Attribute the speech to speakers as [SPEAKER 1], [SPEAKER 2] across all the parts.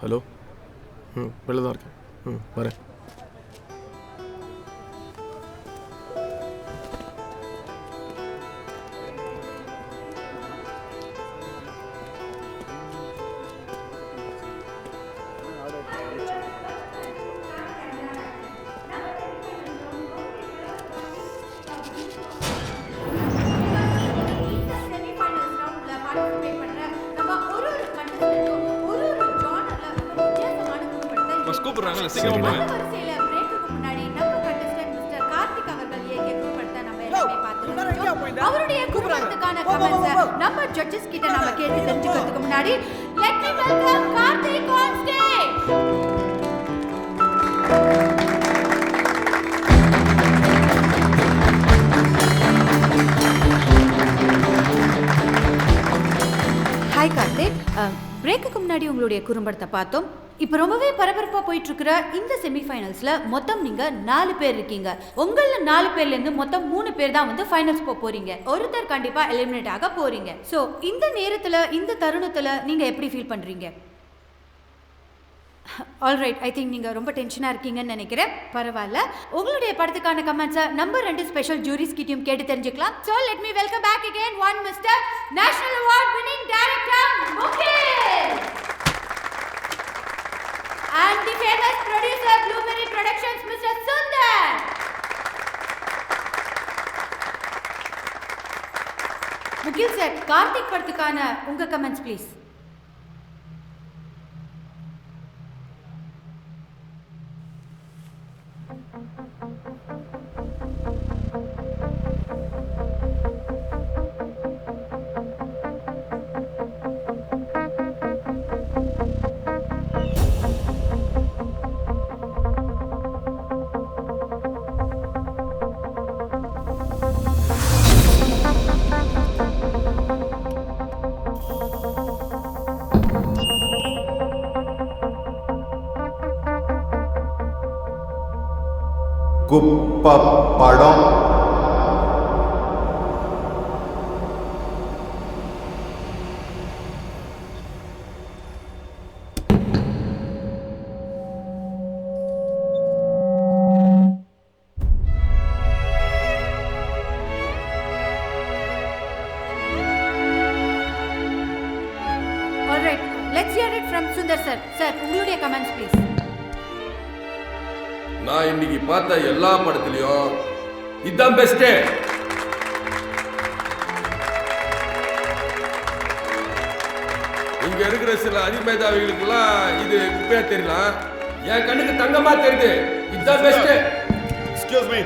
[SPEAKER 1] Hello? வெளில தான் இருக்கேன். வரேன்.
[SPEAKER 2] கூப்பிடுறாங்கல்ல, சீக்கிரம் போங்க.
[SPEAKER 3] அவருடைய குடும்பத்துக்கான கமெண்ட்ஸ் நம்ம ஜட்ஜஸ் கிட்ட நாம கேட்டு தெரிஞ்சுக்கிறதுக்கு முன்னாடி let me welcome Karthik on stage. Hi Karthik, பிரேக்குக்கு முன்னாடி உங்களுடைய குறும்படத்தை பார்த்தோம். இப்போ ரொம்பவே பரபரப்பாக போயிட்டு இருக்கிற இந்த செமிஃபைனல்ஸில் மொத்தம் நீங்கள் 4 பேர் இருக்கீங்க. உங்களில் 4 பேர்லேருந்து மொத்தம் 3 பேர் தான் வந்து ஃபைனல்ஸ் போகிறீங்க. ஒருத்தர் கண்டிப்பாக எலிமினேட் ஆக போகிறீங்க. ஸோ இந்த நேரத்தில், இந்த தருணத்தில் நீங்கள் எப்படி ஃபீல் பண்ணுறீங்க? ஆல்ரைட், ஐ திங்க் நீங்கள் ரொம்ப டென்ஷனாக இருக்கீங்கன்னு நினைக்கிறேன். பரவாயில்ல, உங்களுடைய படத்துக்கான கமெண்ட்ஸை நம்பர் 2 ஸ்பெஷல் ஜூரிஸ் கிட்டையும் கேட்டு தெரிஞ்சுக்கலாம். So let me welcome back again one Mr national award winning director Mukesh and the famous producer Blueberry Productions Mr. Sundar. Mugil sir, Karthik படத்துக்கான உங்க கமெண்ட்ஸ் ப்ளீஸ்.
[SPEAKER 4] குப்ப படம்
[SPEAKER 3] alright, let's hear it from Sundar sir. Sir, உங்களுடைய comments please.
[SPEAKER 2] நான் இன்னைக்கு பார்த்த எல்லா படத்துலயும் இதுதான் பெஸ்ட். இங்க இருக்கிற சில அதிமேதாவிகளுக்கெல்லாம் இது குப்பையா தெரியலாம், என் கண்ணுக்கு தங்கமா தெரியுது. இதுதான் பெஸ்ட்.
[SPEAKER 4] எக்ஸ்கியூஸ் மீ,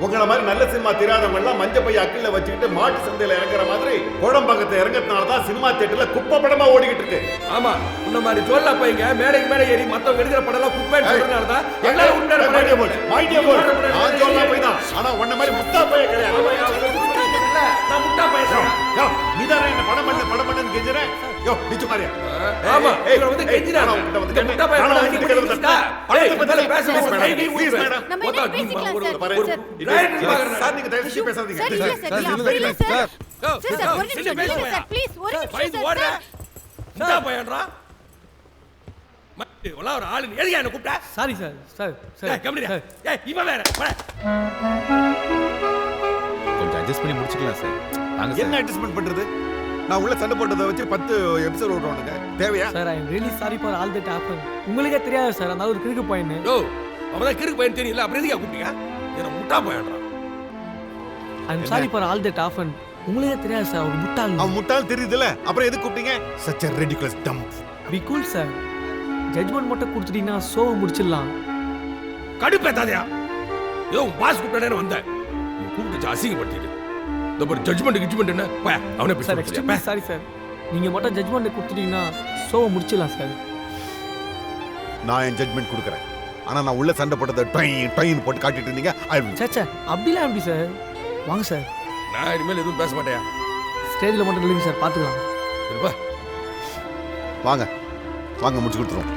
[SPEAKER 4] உங்களை மாதிரி நல்ல சினிமா தெரியாதவங்க எல்லாம் மஞ்ச பைய அக்கில வச்சுக்கிட்டு மாட்டு சந்தையில இறங்குற மாதிரி கோடம்பாக்கத்தை இறங்கறதுனாலதான் சினிமா தியேட்டர்ல குப்பை படமா ஓடிக்கிட்டு இருக்கு.
[SPEAKER 2] ஆமா, உன்ன மாதிரி சொல்ல பையங்க மேடைக்கு மேடை ஏறி மத்தவங்க எடுக்கிற படம் எல்லாம் குப்பைன்னு சொல்றதுனாலதான் எல்லாரும் உண்மையான
[SPEAKER 4] நான் சொல்ல போய் தான், ஆனா உன்ன மாதிரி முட்டா பைய கிடையாது.
[SPEAKER 2] நான் முட்டா பையன்.
[SPEAKER 4] நீதானே என்ன படம் பண்ணு கெஞ்சுறேன். யோ நிச்சு மாரியா.
[SPEAKER 2] ஆமா, இவங்க வந்து கெஞ்சிராங்க. இந்த முட்டா பையன் படம் அடி பண்ணிட்டா. ஏய், பத்தி பேசுறேன்.
[SPEAKER 3] நம்ம என்ன பேசிக்கலாம் சார்?
[SPEAKER 4] சார் நீங்க தயவு செஞ்சு பேசாதீங்க.
[SPEAKER 3] சார், இல்ல சார், அப்படி இல்ல சார். சார், ஒரு நிமிஷம் நில்லுங்க சார், ப்ளீஸ் ஒரு நிமிஷம் சார்.
[SPEAKER 2] முட்டா பையன்டா. மத்த ஒரு ஆளு எதுக்கு என்ன கூப்பிட்டா?
[SPEAKER 5] Sorry sir. சார் சார்
[SPEAKER 2] கம்மிடா. ஏய், இவன் வேற.
[SPEAKER 6] கொஞ்சம் அட்ஜஸ்ட் பண்ணி முடிச்சுக்கலாம் சார். வாங்க
[SPEAKER 4] என்ன அட்ஜஸ்ட்மென்ட் பண்றது? நான் உள்ள சண்டை போட்டதை வச்சு 10 எபிசோட் ஓடுறானுங்க. தேவையா?
[SPEAKER 5] Sir, I am really sorry for all that happen. உங்களுக்கே தெரியாது சார், அந்த ஒரு கிறுக்கு பையன்.
[SPEAKER 2] ஓ, அவதான் கிறுக்கு பையன் தெரியல, அப்புறம் எதுக்கு கூப்பிட்டீங்க? என்ன முட்டா பையன்டா.
[SPEAKER 5] I am sorry for all that happen. உங்களுக்கே தெரியாது சார், ஒரு முட்டாள்.
[SPEAKER 4] அவன் முட்டாள் தெரியுதுல, அப்புறம் எதுக்கு கூப்பிட்டீங்க? such a ridiculous dumb.
[SPEAKER 5] Be cool sir. Judgment மட்டும் கொடுத்துட்டீங்கன்னா ஷோவை முடிச்சிடலாம்.
[SPEAKER 2] கடுப்பேத்தாதயா. ஏதோ பாஸ் கூப்பிட்டே வந்தேன், கூப்பிட்டு அசிங்கப்படுத்திட்டு ஜட்ஜ்மெண்ட் என்ன அவனே
[SPEAKER 5] சார், எக்ஸ்ட்ரீம்லி சாரி சார். நீங்க மட்டும் ஜட்ஜ்மெண்ட் கொடுத்துட்டீங்கன்னா ஷோவை முடிச்சிடலாம் சார்.
[SPEAKER 4] நான் என் ஜட்மெண்ட் கொடுக்குறேன், ஆனா நான் உள்ள சண்டை போட்டதை டைன் போட்டு காட்டிட்டு இருந்தீங்க.
[SPEAKER 5] சாச்சா, அப்படிலாம் எப்படி சார்? வாங்க சார்.
[SPEAKER 2] நான் இனிமேல் எதுவும் பேச மாட்டேயா.
[SPEAKER 5] ஸ்டேஜில் மட்டும் இல்லைங்க சார், பார்த்துக்கலாம்.
[SPEAKER 2] இருப்பா,
[SPEAKER 4] வாங்க வாங்க முடிச்சு கொடுத்துருவோம்.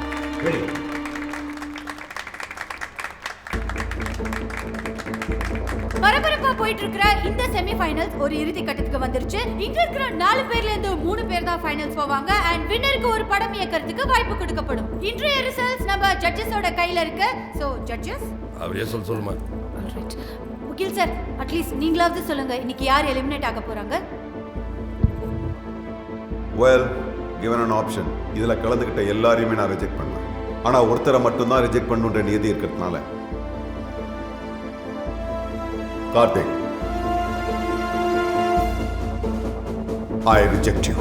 [SPEAKER 3] பரபரப்பா போயிட்டு இருக்கிற இந்த செமிஃபைனல்ஸ் ஒரு இறுதி கட்டத்துக்கு வந்துருச்சு. இங்க இருக்கிற 4 பேர்ல இருந்து 3 பேர் தான் ஃபைனல்ஸ் போவாங்க அண்ட் வின்னருக்கு ஒரு படம் இயக்கிறதுக்கு வாய்ப்பு கொடுக்கப்படும். இன்றைய ரிசல்ட்ஸ் நம்ம ஜட்ஜஸோட கையில இருக்கு. சோ ஜட்ஜஸ்
[SPEAKER 2] அவரே சொல்லுமா.
[SPEAKER 3] ஆல்ரைட். முகில் சார், அட்லீஸ்ட் நீங்களாவது சொல்லுங்க, இன்னைக்கு யார் எலிமினேட் ஆக போறாங்க?
[SPEAKER 4] வெல், given an option, இதுல கலந்துக்கிட்ட எல்லாரையுமே நான் ரிஜெக்ட் பண்ணேன். ஆனா ஒருத்தரை மட்டும்தான் ரிஜெக்ட் பண்ணுன்ற நியதி இருக்கிறதுனால Karthik, I reject you.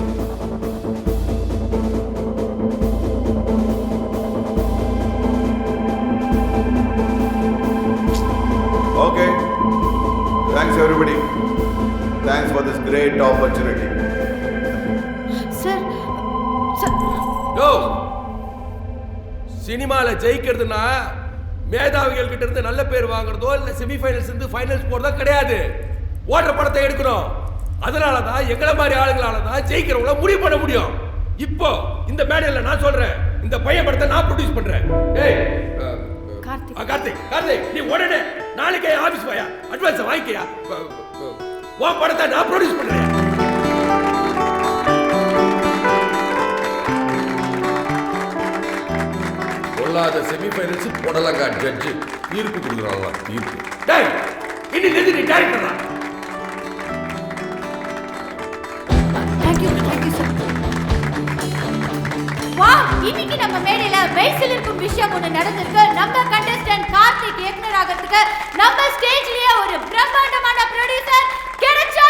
[SPEAKER 4] Okay. Thanks everybody. Thanks for this great opportunity.
[SPEAKER 3] Sir sir
[SPEAKER 2] யோ, சினிமால ஜெயிக்கிறதுனா மேதாவிகள் கிட்ட இருந்து நல்ல பேர் வாங்குறதோ இல்ல செமிஃபைனல்ஸ் இருந்து ஃபைனல்ஸ் போறதோ கிடையாது. ஓடுற படத்தை எடுக்கணும். அதனால தான் எங்களை மாதிரி ஆளுங்களால தான் ஜெயிக்கிறவங்கள முடிவு பண்ண முடியும். இப்போ இந்த மேடையில் நான் சொல்றேன், இந்த பையன் படத்தை நான் ப்ரொடியூஸ் பண்றேன். ஏய் கார்த்திக், நீ உடனே நாளைக்கே ஆபீஸ் வாயா, அட்வான்ஸ் வாங்கிக்கையா. உன் படத்தை நான் ப்ரொடியூஸ் பண்றேன். பொல்லாத செமிஃபைனல்ஸ் போடலங்க ஜட்ஜ் தீர்ப்பு கொடுக்குறாங்க. தீர்ப்பு டேய், இன்னைக்கு நீ டைரக்டரா?
[SPEAKER 3] Thank you sir. வா, இன்னைக்கு நம்ம மேடையில வயசில் இருக்கும் விஷயம் ஒன்று நடந்திருக்கு. நம்ம கண்டஸ்டன்ட் கார்த்திக் இயக்குனர் ஆகிறதுக்கு நம்ம ஸ்டேஜ்லயே ஒரு பிரம்மாண்டமான ப்ரொடியூசர் கிடைச்சா